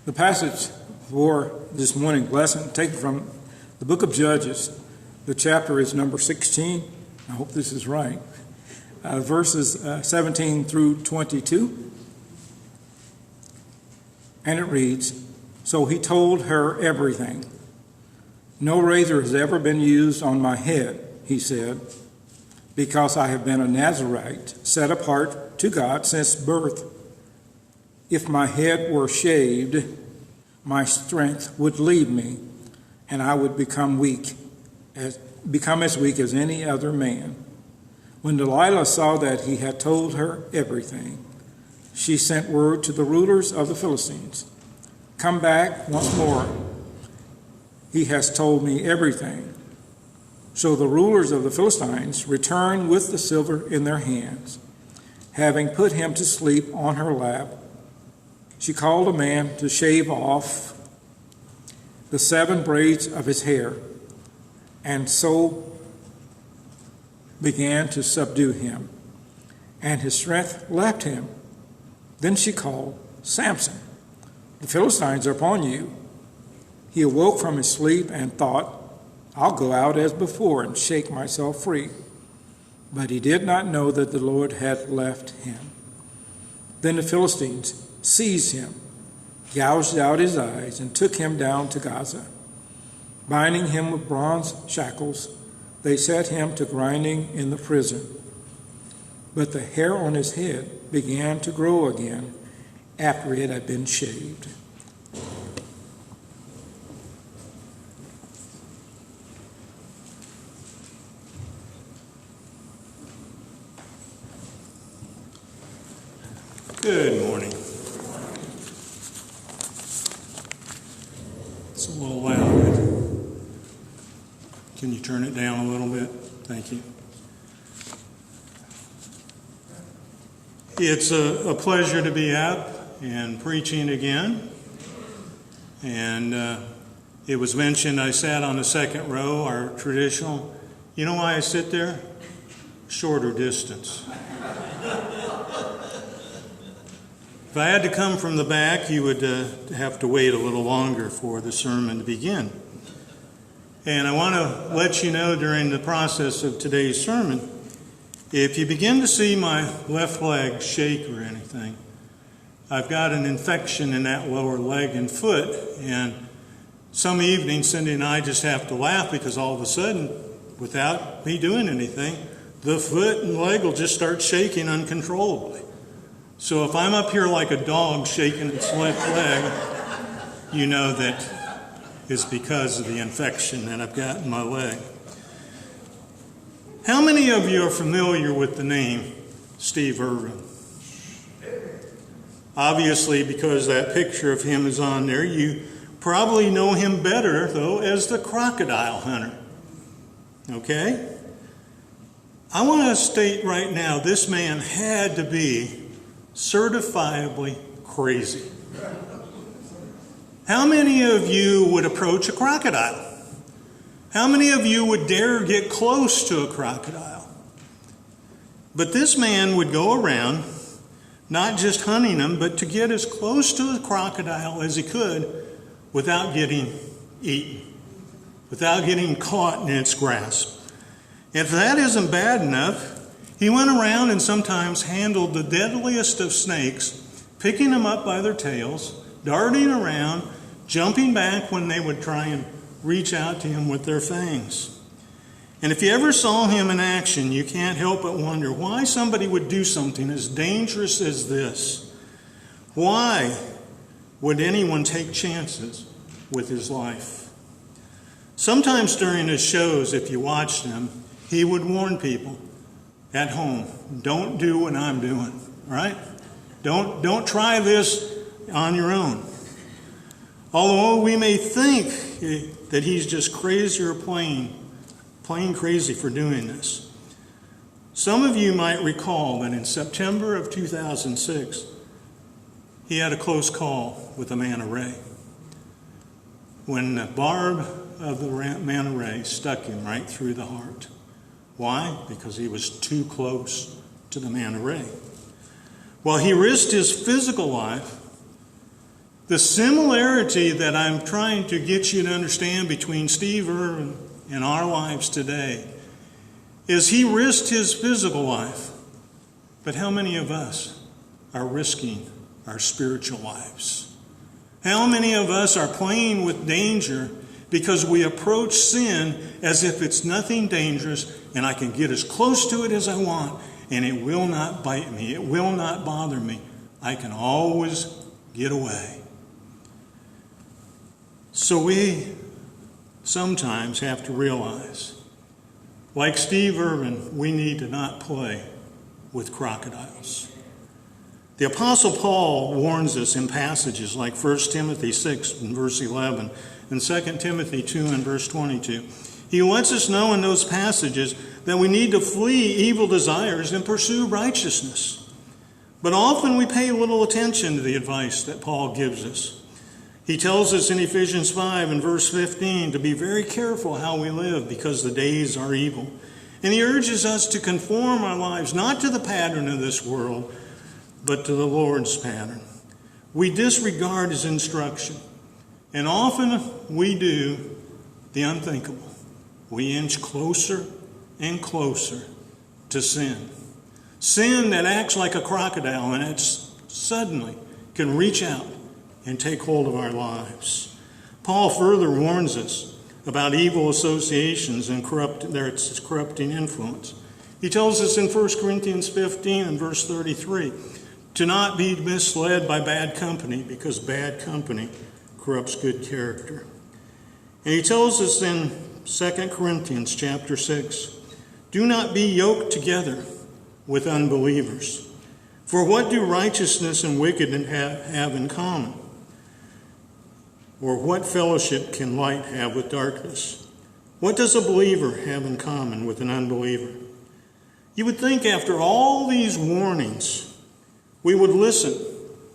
The passage for this morning's lesson taken from the book of Judges. The chapter is number 16. I hope this is right. Verses 17 through 22. And it reads, "So he told her everything. 'No razor has ever been used on my head,' he said, 'because I have been a Nazarite, set apart to God since birth. If my head were shaved, my strength would leave me, and I would become as weak as any other man.' When Delilah saw that he had told her everything, she sent word to the rulers of the Philistines, 'Come back once more. He has told me everything.' So the rulers of the Philistines returned with the silver in their hands. Having put him to sleep on her lap, she called a man to shave off the 7 braids of his hair, and so began to subdue him, and his strength left him. Then she called, 'Samson, the Philistines are upon you.' He awoke from his sleep and thought, 'I'll go out as before and shake myself free.' But he did not know that the Lord had left him. Then the Philistines seized him, gouged out his eyes, and took him down to Gaza. Binding him with bronze shackles, they set him to grinding in the prison. But the hair on his head began to grow again after it had been shaved." Good morning. It's a little loud. Can you turn it down a little bit? Thank you. It's a pleasure to be up and preaching again. And it was mentioned I sat on the second row, our traditional. You know why I sit there? Shorter distance. If I had to come from the back, you would have to wait a little longer for the sermon to begin. And I want to let you know during the process of today's sermon, if you begin to see my left leg shake or anything, I've got an infection in that lower leg and foot. And some evenings, Cindy and I just have to laugh because all of a sudden, without me doing anything, the foot and leg will just start shaking uncontrollably. So if I'm up here like a dog shaking its left leg, you know that it's because of the infection that I've got in my leg. How many of you are familiar with the name Steve Irwin? Obviously, because that picture of him is on there, you probably know him better, though, as the crocodile hunter. Okay? I want to state right now, this man had to be certifiably crazy. How many of you would approach a crocodile? How many of you would dare get close to a crocodile? But this man would go around, not just hunting them, but to get as close to the crocodile as he could without getting eaten, without getting caught in its grasp. If that isn't bad enough, he went around and sometimes handled the deadliest of snakes, picking them up by their tails, darting around, jumping back when they would try and reach out to him with their fangs. And if you ever saw him in action, you can't help but wonder why somebody would do something as dangerous as this. Why would anyone take chances with his life? Sometimes during his shows, if you watch them, he would warn people at home, don't do what I'm doing, right? Don't try this on your own. Although we may think that he's just crazy or plain crazy for doing this. Some of you might recall that in September of 2006, he had a close call with a manta ray. When the barb of the manta ray stuck him right through the heart. Why? Because he was too close to the manta ray. While he risked his physical life, The similarity that I'm trying to get you to understand between Steve Irwin and our lives today is he risked his physical life. But how many of us are risking our spiritual lives? How many of us are playing with danger because we approach sin as if it's nothing dangerous and I can get as close to it as I want and it will not bite me, it will not bother me. I can always get away. So we sometimes have to realize, like Steve Irwin, we need to not play with crocodiles. The Apostle Paul warns us in passages like 1 Timothy 6 and verse 11 and 2 Timothy 2 and verse 22. He lets us know in those passages that we need to flee evil desires and pursue righteousness. But often we pay little attention to the advice that Paul gives us. He tells us in Ephesians 5 and verse 15 to be very careful how we live because the days are evil. And he urges us to conform our lives not to the pattern of this world, but to the Lord's pattern. We disregard his instruction, and often we do the unthinkable. We inch closer and closer to sin. Sin that acts like a crocodile and it suddenly can reach out and take hold of our lives. Paul further warns us about evil associations and their corrupting influence. He tells us in 1 Corinthians 15 and verse 33 to not be misled by bad company, because bad company corrupts good character. And he tells us in 2 Corinthians chapter 6, do not be yoked together with unbelievers. For what do righteousness and wickedness have in common? Or what fellowship can light have with darkness? What does a believer have in common with an unbeliever? You would think after all these warnings, we would listen.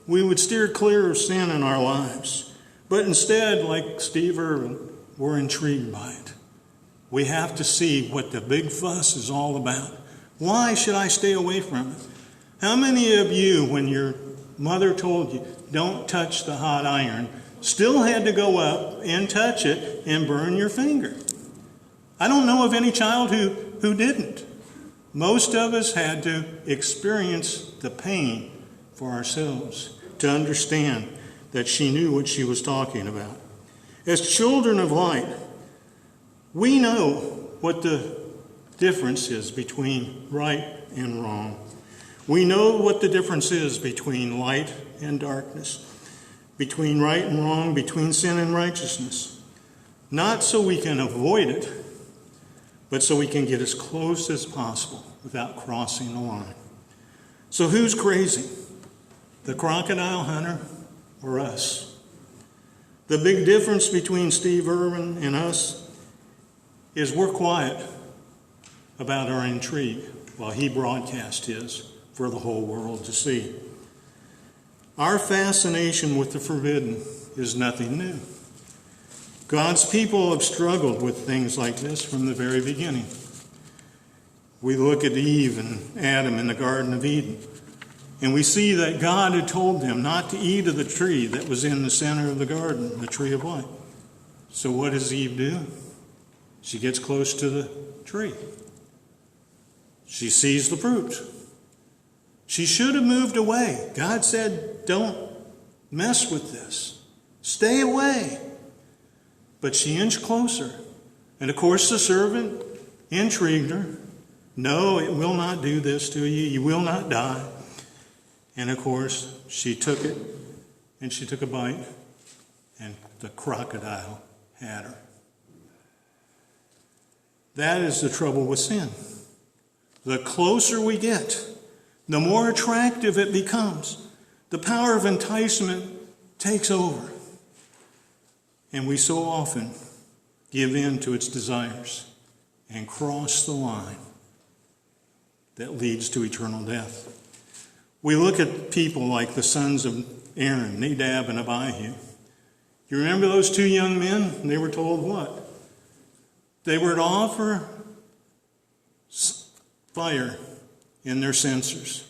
We would steer clear of sin in our lives. But instead, like Steve Irwin, we're intrigued by it. We have to see what the big fuss is all about. Why should I stay away from it? How many of you, when your mother told you, don't touch the hot iron, still had to go up and touch it and burn your finger? I don't know of any child who didn't. Most of us had to experience the pain for ourselves to understand that she knew what she was talking about. As children of light, we know what the difference is between right and wrong. We know what the difference is between light and darkness, between right and wrong, between sin and righteousness. Not so we can avoid it, but so we can get as close as possible without crossing the line. So who's crazy? The crocodile hunter or us? The big difference between Steve Irwin and us is we're quiet about our intrigue while he broadcast his for the whole world to see. Our fascination with the forbidden is nothing new. God's people have struggled with things like this from the very beginning. We look at Eve and Adam in the Garden of Eden, and we see that God had told them not to eat of the tree that was in the center of the garden, the tree of life. So what does Eve do? She gets close to the tree. She sees the fruit. She should have moved away. God said, don't mess with this. Stay away. But she inched closer. And of course the servant intrigued her. No, it will not do this to you. You will not die. And of course, she took it, and she took a bite, and the crocodile had her. That is the trouble with sin. The closer we get, the more attractive it becomes. The power of enticement takes over. And we so often give in to its desires and cross the line that leads to eternal death. We look at people like the sons of Aaron, Nadab and Abihu. You remember those two young men? They were told what? They were to offer fire in their censers,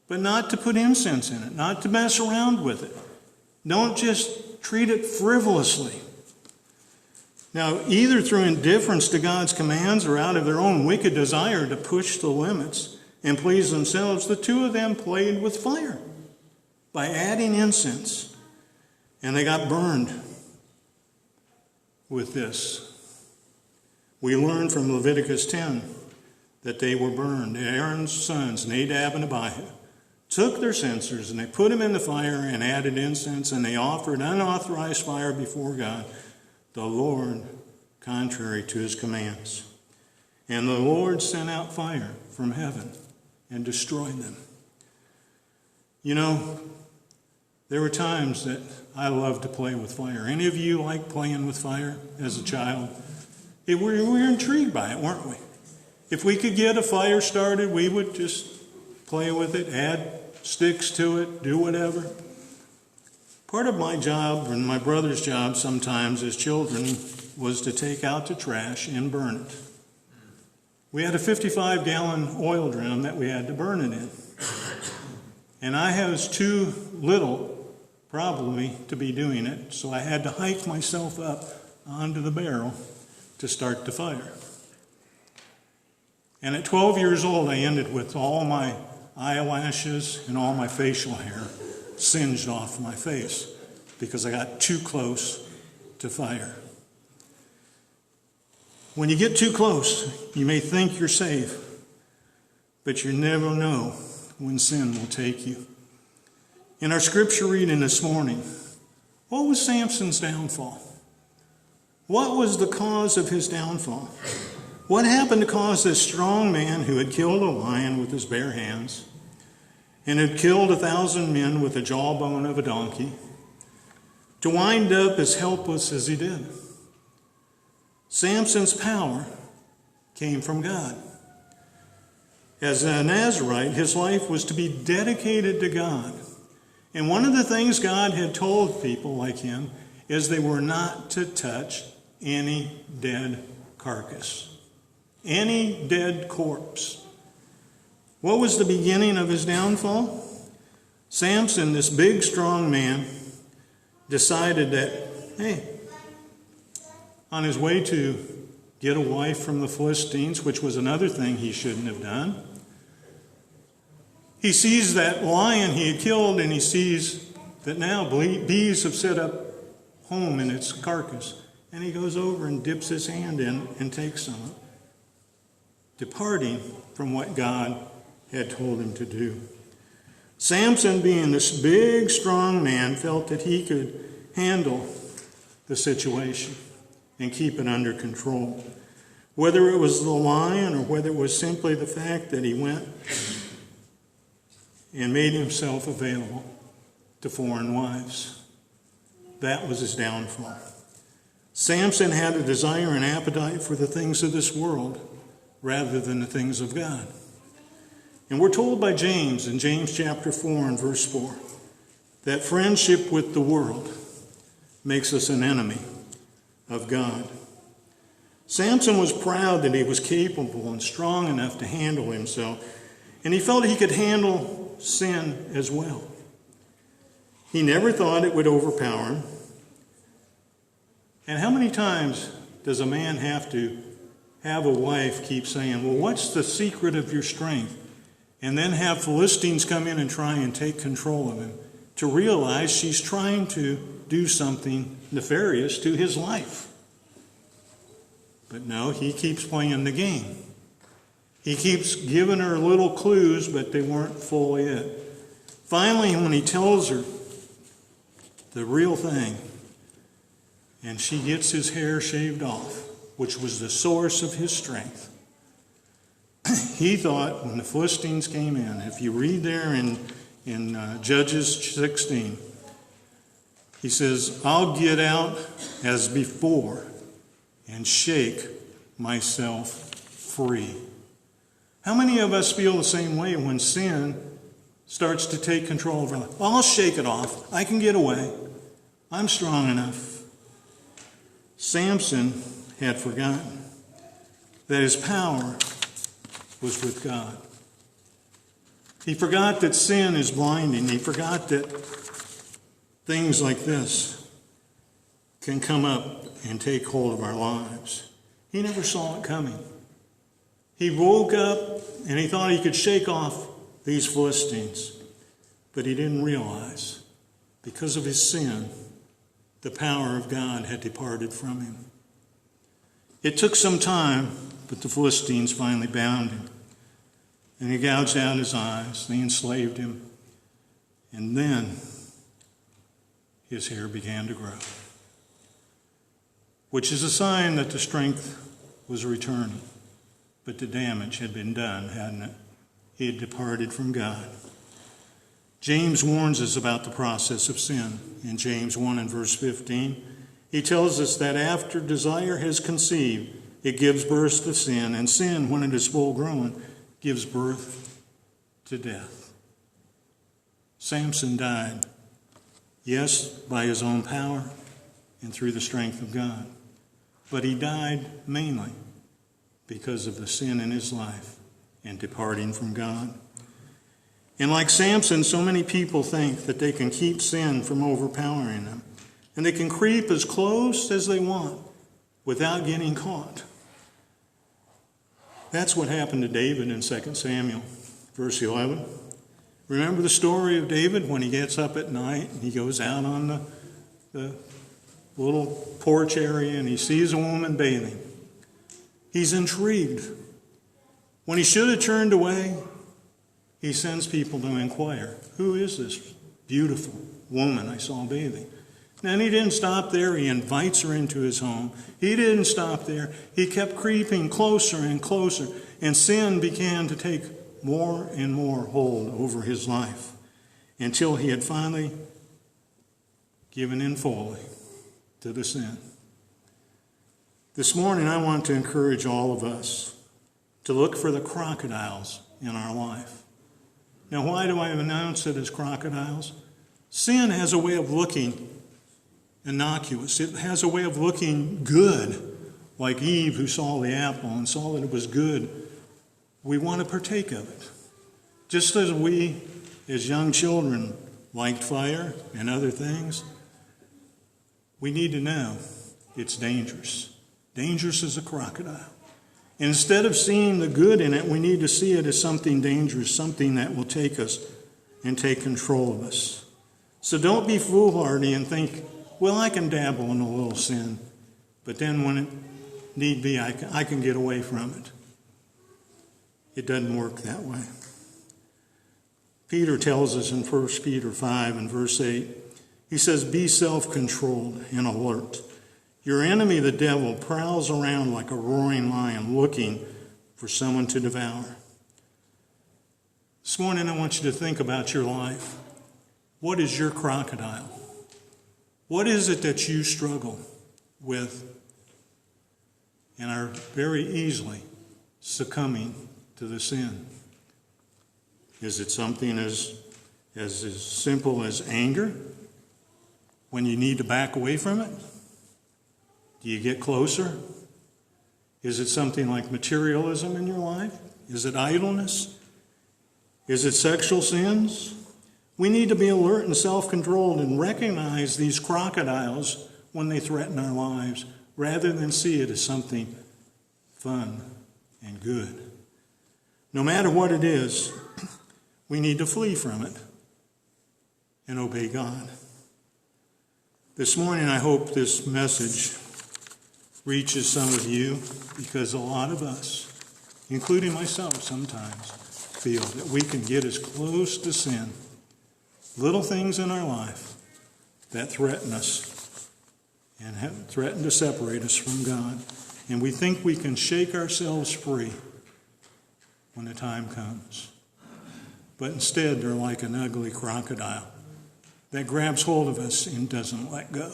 but not to put incense in it, not to mess around with it. Don't just treat it frivolously. Now, either through indifference to God's commands or out of their own wicked desire to push the limits and please themselves, the two of them played with fire by adding incense. And they got burned with this. We learn from Leviticus 10 that they were burned. Aaron's sons, Nadab and Abihu, took their censers and they put them in the fire and added incense, and they offered unauthorized fire before God, the Lord, contrary to his commands. And the Lord sent out fire from heaven and destroyed them. You know, there were times that I loved to play with fire. Any of you like playing with fire as a child? We were intrigued by it, weren't we? If we could get a fire started, we would just play with it, add sticks to it, do whatever. Part of my job and my brother's job sometimes as children was to take out the trash and burn it. We had a 55-gallon oil drum that we had to burn it in. And I was too little, probably, to be doing it, so I had to hike myself up onto the barrel to start the fire. And at 12 years old, I ended with all my eyelashes and all my facial hair singed off my face because I got too close to fire. When you get too close, you may think you're safe, but you never know when sin will take you. In our scripture reading this morning, what was Samson's downfall? What was the cause of his downfall? What happened to cause this strong man who had killed a lion with his bare hands and had killed 1,000 men with the jawbone of a donkey to wind up as helpless as he did? Samson's power came from God. As a Nazarite, his life was to be dedicated to God. And one of the things God had told people like him is they were not to touch any dead carcass, any dead corpse. What was the beginning of his downfall? Samson, this big, strong man, decided that, hey, on his way to get a wife from the Philistines, which was another thing he shouldn't have done, he sees that lion he had killed, and he sees that now bees have set up home in its carcass. And he goes over and dips his hand in and takes some, departing from what God had told him to do. Samson, being this big, strong man, felt that he could handle the situation and keep it under control. Whether it was the lion or whether it was simply the fact that he went and made himself available to foreign wives. That was his downfall. Samson had a desire and appetite for the things of this world rather than the things of God. And we're told by James in James chapter 4 and verse 4 that friendship with the world makes us an enemy of God. Samson was proud that he was capable and strong enough to handle himself, and he felt he could handle sin as well. He never thought it would overpower him. And how many times does a man have to have a wife keep saying, well, what's the secret of your strength? And then have Philistines come in and try and take control of him to realize she's trying to do something nefarious to his life. But no, he keeps playing the game. He keeps giving her little clues, but they weren't fully it. Finally, when he tells her the real thing, and she gets his hair shaved off, which was the source of his strength, he thought when the Philistines came in, if you read there in Judges 16, he says, I'll get out as before and shake myself free. How many of us feel the same way when sin starts to take control of our life? Well, I'll shake it off. I can get away. I'm strong enough. Samson had forgotten that his power was with God. He forgot that sin is blinding. He forgot that things like this can come up and take hold of our lives. He never saw it coming. He woke up and he thought he could shake off these Philistines, but he didn't realize, because of his sin, the power of God had departed from him. It took some time, but the Philistines finally bound him. And he gouged out his eyes. They enslaved him. And then his hair began to grow, which is a sign that the strength was returning. But the damage had been done, hadn't it? He had departed from God. James warns us about the process of sin. In James 1 and verse 15, he tells us that after desire has conceived, it gives birth to sin, and sin, when it is full grown, gives birth to death. Samson died, yes, by his own power and through the strength of God, but he died mainly because of the sin in his life and departing from God. And like Samson, so many people think that they can keep sin from overpowering them, and they can creep as close as they want without getting caught. That's what happened to David in 2 Samuel, verse 11. Remember the story of David when he gets up at night and he goes out on the little porch area and he sees a woman bathing. He's intrigued. When he should have turned away, he sends people to inquire, who is this beautiful woman I saw bathing? And he didn't stop there. He invites her into his home. He didn't stop there. He kept creeping closer and closer, and sin began to take more and more hold over his life until he had finally given in fully to the sin. This morning, I want to encourage all of us to look for the crocodiles in our life. Now, why do I announce it as crocodiles? Sin has a way of looking innocuous. It has a way of looking good, like Eve, who saw the apple and saw that it was good. We want to partake of it. Just as we, as young children, liked fire and other things, we need to know it's dangerous. Dangerous as a crocodile. And instead of seeing the good in it, we need to see it as something dangerous, something that will take us and take control of us. So don't be foolhardy and think, well, I can dabble in a little sin, but then when it need be, I can get away from it. It doesn't work that way. Peter tells us in 1 Peter 5 and verse 8, he says, be self-controlled and alert. Your enemy, the devil, prowls around like a roaring lion looking for someone to devour. This morning I want you to think about your life. What is your crocodile? What is it that you struggle with and are very easily succumbing to the sin? Is it something as simple as anger when you need to back away from it? Do you get closer? Is it something like materialism in your life? Is it idleness? Is it sexual sins? We need to be alert and self-controlled and recognize these crocodiles when they threaten our lives, rather than see it as something fun and good. No matter what it is, we need to flee from it and obey God. This morning, I hope this message reaches some of you, because a lot of us, including myself sometimes, feel that we can get as close to sin, little things in our life that threaten us and threaten to separate us from God. And we think we can shake ourselves free when the time comes. But instead, they're like an ugly crocodile that grabs hold of us and doesn't let go.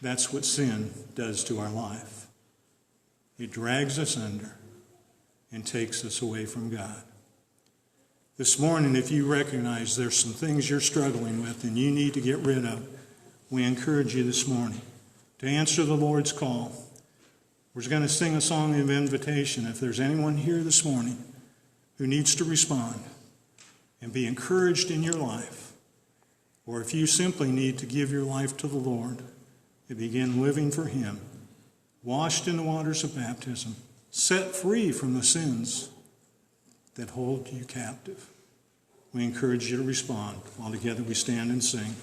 That's what sin does to our life. It drags us under and takes us away from God. This morning, if you recognize there's some things you're struggling with and you need to get rid of, we encourage you this morning to answer the Lord's call. We're going to sing a song of invitation. If there's anyone here this morning who needs to respond and be encouraged in your life, or if you simply need to give your life to the Lord and begin living for Him, washed in the waters of baptism, set free from the sins that hold you captive, we encourage you to respond while together we stand and sing.